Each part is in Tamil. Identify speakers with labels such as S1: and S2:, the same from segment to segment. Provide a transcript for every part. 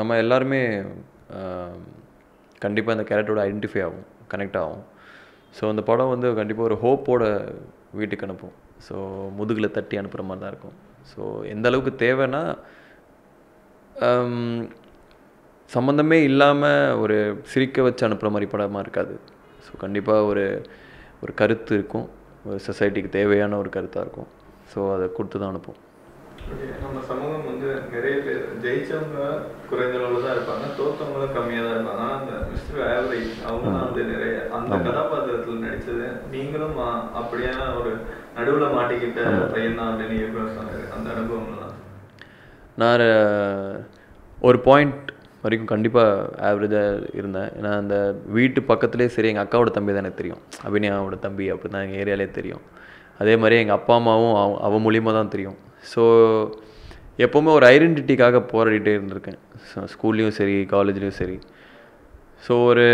S1: நம்ம எல்லாருமே கண்டிப்பாக இந்த கேரக்டரோட ஐடென்டிஃபை ஆகும், கனெக்ட் ஆகும். ஸோ அந்த படம் வந்து கண்டிப்பாக ஒரு ஹோப்போட வீட்டுக்கு அனுப்பும். ஸோ முதுகில் தட்டி அனுப்புகிற மாதிரி தான் இருக்கும். ஸோ எந்த அளவுக்கு தேவைன்னா சம்மந்தமே இல்லாமல் ஒரு சிரிக்க வச்சு அனுப்புகிற மாதிரி படமாக இருக்காது. ஸோ கண்டிப்பாக ஒரு ஒரு கருத்து இருக்கும், ஒரு சொசைட்டிக்கு தேவையான ஒரு கருத்தாக இருக்கும். ஸோ அதை கொடுத்து தான் அனுப்பும்.
S2: நம்ம சமூகம் வந்து நிறைய பேர் ஜெயிச்சவங்க குறைந்த அளவில் தான் இருப்பாங்க, தோற்றவங்களும் கம்மியாக தான் இருப்பாங்க. ஆனால் அந்த மிஸ்டர் ஆவரேஜ் அவங்க தான் வந்து நிறைய அந்த கதாபாத்திரத்தில் நடித்தது. நீங்களும் அப்படியான ஒரு நடுவில் மாட்டிக்கிட்ட பையன் தான் அப்படின்னு இயக்குனர் சொன்னார். அந்த அனுபவம்லாம்
S1: நான் ஒரு பாயிண்ட் வரைக்கும் கண்டிப்பாக ஆவரேஜாக இருந்தேன். ஏன்னா அந்த வீட்டு பக்கத்துலேயே சரி எங்கள் அக்காவோட தம்பி தான் எனக்கு தெரியும், அபிநயாவோட தம்பி அப்படி தான் எங்கள் ஏரியாலே தெரியும். அதே மாதிரி எங்கள் அப்பா அம்மாவும் அவன் மூலியமாக தான் தெரியும். ஸோ எப்போவுமே ஒரு ஐடென்டிட்டிக்காக போராடிட்டே இருந்திருக்கேன், ஸ்கூல்லேயும் சரி காலேஜ்லேயும் சரி. ஸோ ஒரு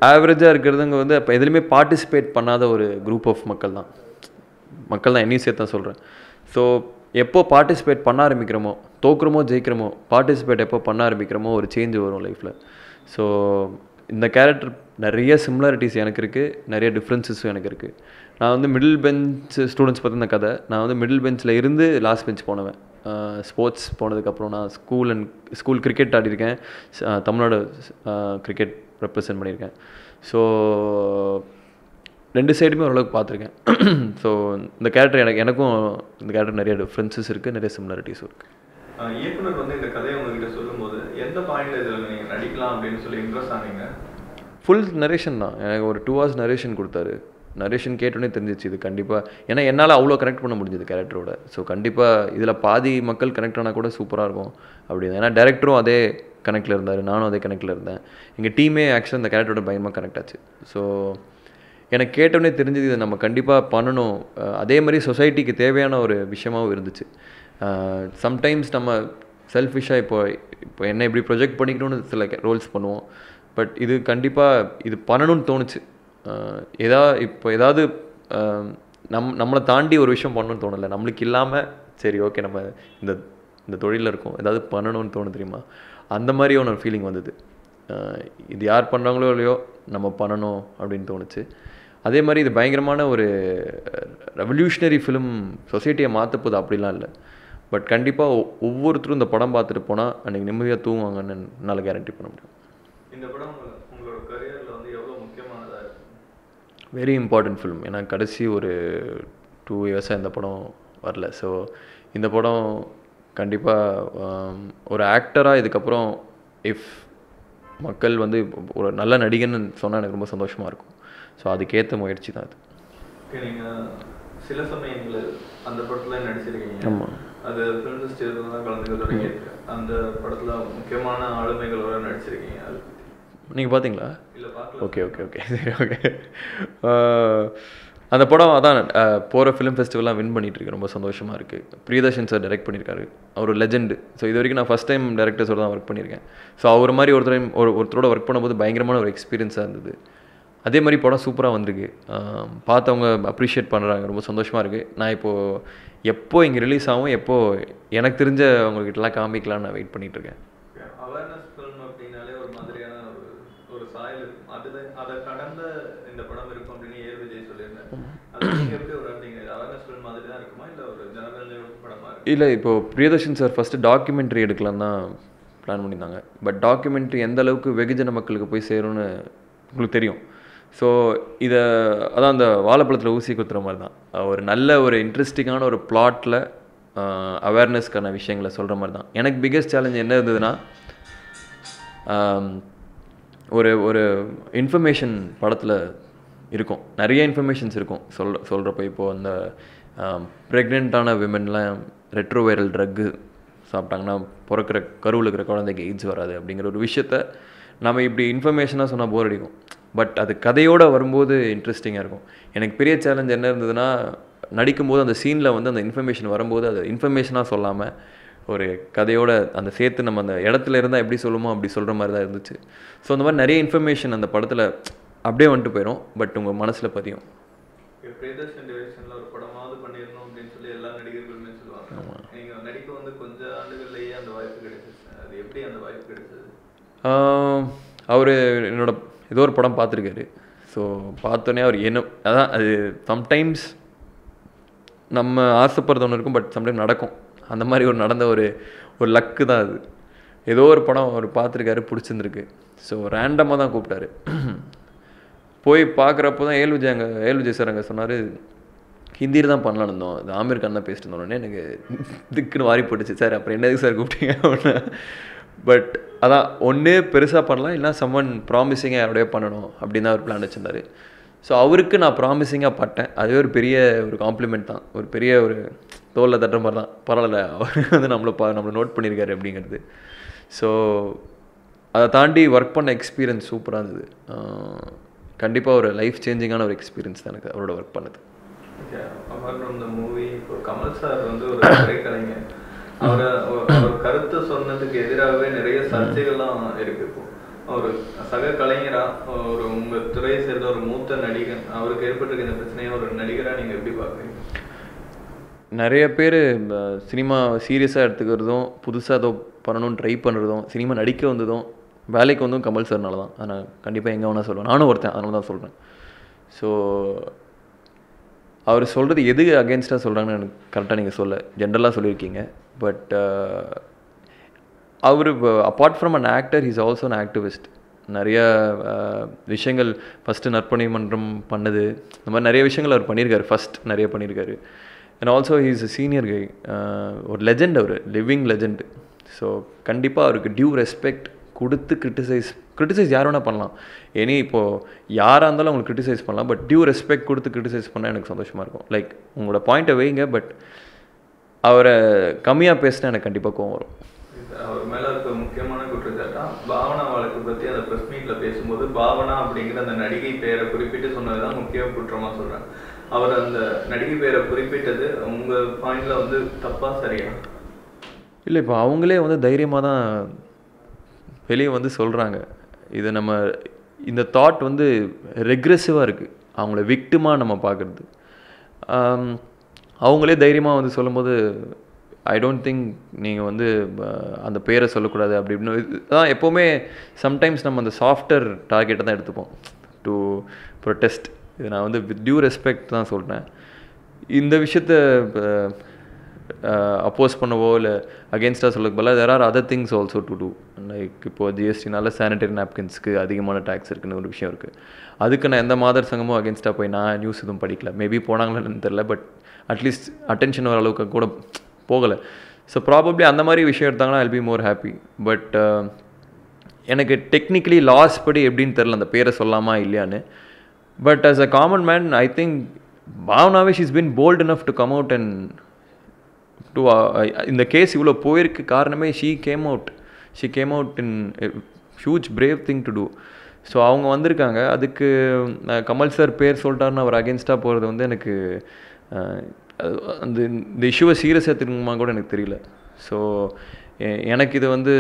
S1: ஆவரேஜாக இருக்கிறதுங்க வந்து அப்போ எதுலேயுமே பார்ட்டிசிபேட் பண்ணாத ஒரு குரூப் ஆஃப் மக்கள் தான் என்னையும் சேர்த்து தான் சொல்கிறேன். ஸோ எப்போ பார்ட்டிசிபேட் பண்ண ஆரம்பிக்கிறோமோ, தோக்குறோமோ ஜெயிக்கிறோமோ, பார்ட்டிசிபேட் எப்போ பண்ண ஆரம்பிக்கிறோமோ ஒரு சேஞ்ச் வரும் லைஃப்பில். ஸோ இந்த கேரக்டர் நிறைய சிமிலாரிட்டிஸ் எனக்கு இருக்குது, நிறைய டிஃப்ரென்சஸும் எனக்கு இருக்குது. நான் வந்து மிடில் பெஞ்ச் ஸ்டூடெண்ட்ஸ் பற்றின கதை. நான் வந்து மிடில் பெஞ்சில் இருந்து லாஸ்ட் பெஞ்ச் போனவன். ஸ்போர்ட்ஸ் போனதுக்கப்புறம் நான் ஸ்கூல் கிரிக்கெட் ஆடிருக்கேன், தமிழ்நாடு கிரிக்கெட் ரெப்ரசன்ட் பண்ணியிருக்கேன். ஸோ 2 சைடுமே ஓரளவுக்கு பார்த்துருக்கேன். ஸோ இந்த கேரக்டர் எனக்கும் இந்த கேரக்டர் நிறைய டிஃப்ரென்சஸ் இருக்குது, நிறைய சிமிலாரிட்டிஸும் இருக்குது.
S2: இயக்குனர் வந்து இந்த கதையை உங்ககிட்ட சொல்லும்போது எந்த பாயிண்டில் இதில் நீங்கள் நடிக்கலாம் அப்படின்னு சொல்லி இன்ட்ரெஸ்ட் ஆனீங்க?
S1: ஃபுல் நரேஷன் தான். எனக்கு ஒரு 2 hours நரேஷன் கொடுத்தாரு. நரேஷன் கேட்டோன்னே தெரிஞ்சிச்சு இது கண்டிப்பாக, ஏன்னா என்னால் அவ்வளோ கனெக்ட் பண்ண முடிஞ்சது கேரக்டரோட. ஸோ கண்டிப்பாக இதில் பாதி மக்கள் கனெக்ட் ஆனால் கூட சூப்பராக இருக்கும் அப்படின்னு. ஏன்னா டேரக்டரும் அதே கனெக்டில் இருந்தார், நானும் அதே கனெக்டில் இருந்தேன். எங்கள் டீமே ஆக்சுவலாக இந்த கேரக்டரோட பயமாக கனெக்ட் ஆச்சு. ஸோ எனக்கு கேட்டோன்னே தெரிஞ்சது இதை நம்ம கண்டிப்பாக பண்ணணும். அதே மாதிரி சொசைட்டிக்கு தேவையான ஒரு விஷயமாகவும் இருந்துச்சு. சம்டைம்ஸ் நம்ம செல்ஃபிஷாக இப்போ என்ன இப்படி ப்ரொஜெக்ட் பண்ணிக்கணும்னு சில ரோல்ஸ் பண்ணுவோம். பட் இது கண்டிப்பாக இது பண்ணணும்னு தோணுச்சு. ஏதாவது நம்மளை தாண்டி ஒரு விஷயம் பண்ணணும்னு தோணலை. நம்மளுக்கு இல்லாமல் சரி ஓகே நம்ம இந்த தொழிலில் இருக்கோம், ஏதாவது பண்ணணும்னு தோணும் தெரியுமா, அந்த மாதிரியான ஒரு ஃபீலிங் வந்தது. இது யார் பண்ணுறாங்களோ இல்லையோ நம்ம பண்ணணும் அப்படின்னு தோணுச்சு. அதே மாதிரி இது பயங்கரமான ஒரு ரெவல்யூஷனரி ஃபிலிம், சொசைட்டியை மாற்ற போது அப்படிலாம் இல்லை. பட் கண்டிப்பாக ஒவ்வொருத்தரும் இந்த படம் பார்த்துட்டு போனால் அன்றைக்கி நிம்மதியாக தூங்குவாங்கன்னு என்னால் கேரண்டி பண்ண முடியும்.
S2: இந்த படம் உங்களோட கரியரில் வந்து எவ்வளோ முக்கியமானதாக இருக்குது?
S1: Very important film. ஏன்னா கடைசி ஒரு 2 years இந்த படம் வரல. ஸோ இந்த படம் கண்டிப்பாக ஒரு ஆக்டராக இதுக்கப்புறம் இஃப் மக்கள் வந்து ஒரு நல்ல நடிகன்னு சொன்னால் எனக்கு ரொம்ப சந்தோஷமாக இருக்கும். ஸோ அதுக்கேற்ற முயற்சி தான் அது.
S2: நீங்கள் சில சமயங்களில் அந்த படத்தில் நடிச்சிருக்கீங்க.
S1: ஆமாம்,
S2: அது ஃபிலிம் ஃபெஸ்டிவல் தான் கலந்துக்க தொடங்கியிருக்கு. அந்த படத்தில் முக்கியமான ஆளுமைகளோட நடிச்சிருக்கீங்க. அது
S1: நீங்கள் பார்த்தீங்களா?
S2: இல்லை, பார்க்கல.
S1: ஓகே சரி ஓகே. அந்த படம் அதான் போகிற ஃபிலிம் ஃபெஸ்டிவல்லாம் வின் பண்ணிகிட்ருக்கு, ரொம்ப சந்தோஷமாக இருக்குது. பிரியதர்ஷன் சார் டைரக்ட் பண்ணியிருக்காரு, அவர் ஒரு லெஜெண்டு. ஸோ இது வரைக்கும் நான் ஃபஸ்ட் டைம் டேரக்டர்ஸோடு தான் ஒர்க் பண்ணியிருக்கேன். ஸோ அவர் மாதிரி ஒருத்தரோட ஒர்க் பண்ணும்போது பயங்கரமான ஒரு எக்ஸ்பீரியன்ஸாக இருந்தது. அதே மாதிரி படம் சூப்பராக வந்திருக்கு, பார்த்தவங்க அப்ரிஷியேட் பண்ணுறாங்க, ரொம்ப சந்தோஷமாக இருக்குது. நான் இப்போது எப்போ இங்கே ரிலீஸ் ஆகும், எப்போது எனக்கு தெரிஞ்ச அவங்கக்கிட்டலாம் காமிக்கலான்னு நான் வெயிட் பண்ணிகிட்ருக்கேன்.
S2: அவேர்னஸ் ஃபிலிம் அப்படின்னாலே ஒரு மாதிரியான ஒரு சாயல் இருக்கும், அதை கடந்த இந்த படம் இருக்கும் அப்படின்னு ஏர் விஜய் சொல்லியிருந்தேன். அது நீங்கள் எப்படி ஒரு அவேர்னஸ் ஃபிலிம் மாதிரி தான் இருக்குமா, இல்லை ஒரு ஜெனரல் படமாக இருக்கும்?
S1: இல்லை, இப்போது பிரியதர்ஷன் சார் ஃபஸ்ட்டு டாக்குமெண்ட்ரி எடுக்கலாம் தான் பிளான் பண்ணியிருந்தாங்க. பட் டாக்குமெண்ட்ரி எந்த அளவுக்கு வெகுஜன மக்களுக்கு போய் சேரும்னு உங்களுக்கு தெரியும். ஸோ அதான் அந்த வாழைப்பழத்தில் ஊசி குத்துற மாதிரி தான், ஒரு நல்ல ஒரு இன்ட்ரெஸ்டிங்கான ஒரு பிளாட்டில் அவேர்னஸ்க்கான விஷயங்களை சொல்கிற மாதிரி தான். எனக்கு பிக்கஸ்ட் சேலஞ்ச் என்ன இருந்ததுன்னா, ஒரு இன்ஃபர்மேஷன் படத்தில் இருக்கும், நிறைய இன்ஃபர்மேஷன்ஸ் இருக்கும் சொல்கிறப்ப. இப்போது அந்த ப்ரெக்னென்ட்டான விமென்லாம் ரெட்ரோவைரல் ட்ரக்கு சாப்பிட்டாங்கன்னா பிறக்கிற கருவில் இருக்கிற குழந்தைக்கு எய்ட்ஸ் வராது அப்படிங்கிற ஒரு விஷயத்த நம்ம இப்படி இன்ஃபர்மேஷனாக சொன்னால் போர் அடிக்கும். பட் அது கதையோடு வரும்போது இன்ட்ரெஸ்டிங்காக இருக்கும். எனக்கு பெரிய சேலஞ்ச் என்ன இருந்ததுன்னா, நடிக்கும்போது அந்த சீனில் வந்து அந்த இன்ஃபர்மேஷன் வரும்போது அது இன்ஃபர்மேஷனாக சொல்லாமல் ஒரு கதையோட அந்த சேர்த்து நம்ம அந்த இடத்துல இருந்தால் எப்படி சொல்லுமோ அப்படி சொல்கிற மாதிரி தான் இருந்துச்சு. ஸோ அந்த மாதிரி நிறைய இன்ஃபர்மேஷன் அந்த படத்தில் அப்படியே வந்துட்டு போயிடும், பட் உங்கள் மனசில் பதியும்.
S2: பிரியதர்ஷன் டைரக்ஷனில் ஒரு படமாவது பண்ணிடணும் அப்படின்னு சொல்லி எல்லா நடிகர்களுமே சொல்லுவாங்க. நீங்கள் நடிக்க வந்து கொஞ்சம் ஆண்டுகள்லேயே அந்த வாய்ப்பு கிடைச்சிச்சு. அது எப்படி அந்த வாய்ப்பு கிடைச்சது?
S1: அவர் என்னோட ஏதோ ஒரு படம் பார்த்துருக்காரு. ஸோ பார்த்தோன்னே அவர் என்ன அதான் அது சம்டைம்ஸ் நம்ம ஆசைப்படுறது ஒன்று இருக்கும், பட் சம்டைம் நடக்கும். அந்த மாதிரி ஒரு நடந்த ஒரு லக்கு தான் அது. ஏதோ ஒரு படம் அவர் பார்த்துருக்காரு, பிடிச்சிருந்துருக்கு. ஸோ ரேண்டமாக தான் கூப்பிட்டாரு. போய் பார்க்குறப்போ தான் ஏல் விஜய் சார் அங்கே சொன்னார், ஹிந்தியில் தான் பண்ணலான்னு இருந்தோம், அது ஆமீர் கான் தான் பேசிட்டு இருந்தோன்னே எனக்கு திக்குன்னு வாரி போட்டுச்சு. சார் அப்புறம் என்னதுக்கு சார் கூப்பிட்டீங்க அப்படின்னா, பட் அதான் ஒன்று பெருசாக பண்ணலாம், இல்லைனா சம்மன் ப்ராமிசிங்காக யாரோடய பண்ணணும் அப்படின்னு தான் அவர் பிளான் வச்சுருந்தார். ஸோ அவருக்கு நான் ப்ராமிசிங்காக பட்டேன். அதுவே ஒரு பெரிய ஒரு காம்ப்ளிமெண்ட் தான், ஒரு பெரிய ஒரு தோலில் தட்டுற மாதிரி தான். பரவாயில்ல, அவர் வந்து நம்மளை நோட் பண்ணியிருக்காரு அப்படிங்கிறது. ஸோ அதை தாண்டி ஒர்க் பண்ண எக்ஸ்பீரியன்ஸ் சூப்பராக இருந்தது. கண்டிப்பாக ஒரு லைஃப் சேஞ்சிங்கான ஒரு எக்ஸ்பீரியன்ஸ் தான் எனக்கு அவரோட ஒர்க் பண்ணது.
S2: அமர் ஃப்ரம் த மூவி, இப்போ கமல் சார் வந்து ஒரு திரைக்கலைஞர், அவர் கருத்தை சொன்னதுக்கு எதிராகவே நிறைய சர்ச்சைகள்லாம் இருக்கு. இப்போ ஒரு சக கலைஞரா, ஒரு உங்க துறையை சேர்ந்த ஒரு மூத்த நடிகர், அவருக்கு ஏற்பட்டிருக்க இந்த பிரச்சனையை ஒரு நடிகராக நீங்கள் எப்படி பார்க்குறீங்க?
S1: நிறைய பேர் சினிமா சீரியஸாக எடுத்துக்கிறதும், புதுசாக ஏதோ பண்ணணும்னு ட்ரை பண்ணுறதும், சினிமா நடிக்க வந்ததும், வேலைக்கு வந்ததும் கமல் சார்னால தான். ஆனால் கண்டிப்பாக எங்கே வேணால் சொல்லுவேன், நானும் ஒருத்தன், அதனால தான் சொல்கிறேன். ஸோ அவர் சொல்கிறது எது அகேன்ஸ்டாக சொல்கிறாங்கன்னு எனக்கு கரெக்டாக நீங்கள் ஜென்ரலாக சொல்லியிருக்கீங்க. பட் அவர் apart from an actor, he's also an activist. நிறையா விஷயங்கள் ஃபஸ்ட்டு நற்பணி மன்றம் பண்ணது, இந்த மாதிரி நிறைய விஷயங்கள் அவர் பண்ணியிருக்காரு, ஃபஸ்ட் நிறைய பண்ணியிருக்காரு. And also he's a senior guy, ஒரு லெஜெண்ட், அவர் லிவிங் லெஜெண்ட். ஸோ கண்டிப்பாக அவருக்கு டியூ ரெஸ்பெக்ட் கொடுத்து கிரிட்டிசைஸ் யார் வேணால் பண்ணலாம். இப்போது யாராக இருந்தாலும் அவங்களுக்கு கிரிட்டிசைஸ் பண்ணலாம், பட் டியூ ரெஸ்பெக்ட் கொடுத்து கிரிட்டிசைஸ் பண்ணால் எனக்கு சந்தோஷமாக இருக்கும். லைக் உங்களோட பாயிண்ட்டை வைங்க, பட் அவரை கம்மியாக பேசினா எனக்கு கண்டிப்பாக கோவம் வரும்.
S2: அவர் மேலே இருக்க முக்கியமான குற்றச்சாட்டா பாவனா வழக்கு பற்றி அந்த ப்ரெஸ் மீட்டில் பேசும்போது பாவனா அப்படிங்கிற அந்த நடிகை பெயரை குறிப்பிட்டு சொன்னது தான் முக்கிய குற்றமாக சொல்கிறேன். அவர் அந்த நடிகை பெயரை குறிப்பிட்டது உங்கள் பாயிண்டில் வந்து தப்பா சரியா?
S1: இல்லை, இப்போ அவங்களே வந்து தைரியமாக தான் வெளியே வந்து சொல்கிறாங்க. இது நம்ம இந்த தாட் வந்து ரெக்ரெசிவாக இருக்குது, அவங்கள விக்டிமாக நம்ம பார்க்குறது. அவங்களே தைரியமாக வந்து சொல்லும்போது ஐ டோன்ட் திங்க் நீங்கள் வந்து அந்த பேரை சொல்லக்கூடாது அப்படி இப்படின்னு தான். எப்போவுமே சம்டைம்ஸ் நம்ம அந்த சாஃப்ட்வேர் டார்கெட்டை தான் எடுத்துப்போம் டு ப்ரொடெஸ்ட். இது நான் வந்து வித் டியூ ரெஸ்பெக்ட் தான் சொல்கிறேன். இந்த விஷயத்தை அப்போஸ் பண்ணவோ இல்லை அகேன்ஸ்டாக சொல்லக்கு பதிலாக there are other things also to do. Like இப்போது ஜிஎஸ்டினால சானிடரி நாப்கின்ஸ்க்கு அதிகமான டேக்ஸ் இருக்குன்னு ஒரு விஷயம் இருக்குது. அதுக்கு நான் எந்த மாதர் சங்கமும் அகேன்ஸ்டாக போய் நான் நியூஸ் எதுவும் படிக்கல. மேபி போனாங்களான்னு தெரில, பட் அட்லீஸ்ட் அட்டென்ஷன் வர அளவுக்கு கூட போகலை. ஸோ ப்ராபப்ளி அந்த மாதிரி விஷயம் எடுத்தாங்கன்னா I'll be more happy. But எனக்கு டெக்னிக்கலி லாஸ் படி எப்படின்னு தெரில அந்த பேரை சொல்லாமா இல்லையான்னு. But as a common man I think பாவனாவே she's been bold enough to come out and to இந்த கேஸ் இவ்வளோ போயிருக்கு காரணமே she came out in huge brave thing to do. So அவங்க வந்திருக்காங்க. அதுக்கு கமல் சார் பேர் சொல்லிட்டாருன்னு அவர் அகேன்ஸ்டாக போகிறது வந்து எனக்கு அந்த இந்த இஷ்யூவை சீரியஸாக எடுத்துக்கணுமா கூட எனக்கு தெரியல. ஸோ எனக்கு இது வந்து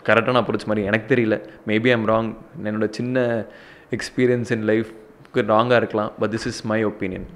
S1: கரெக்டான அப்ரோச் மாதிரி எனக்கு தெரியல. மேபி ஐம் ராங், என்னோட சின்ன எக்ஸ்பீரியன்ஸ் இன் லைஃப்க்கு ராங்காக இருக்கலாம். But this is my opinion.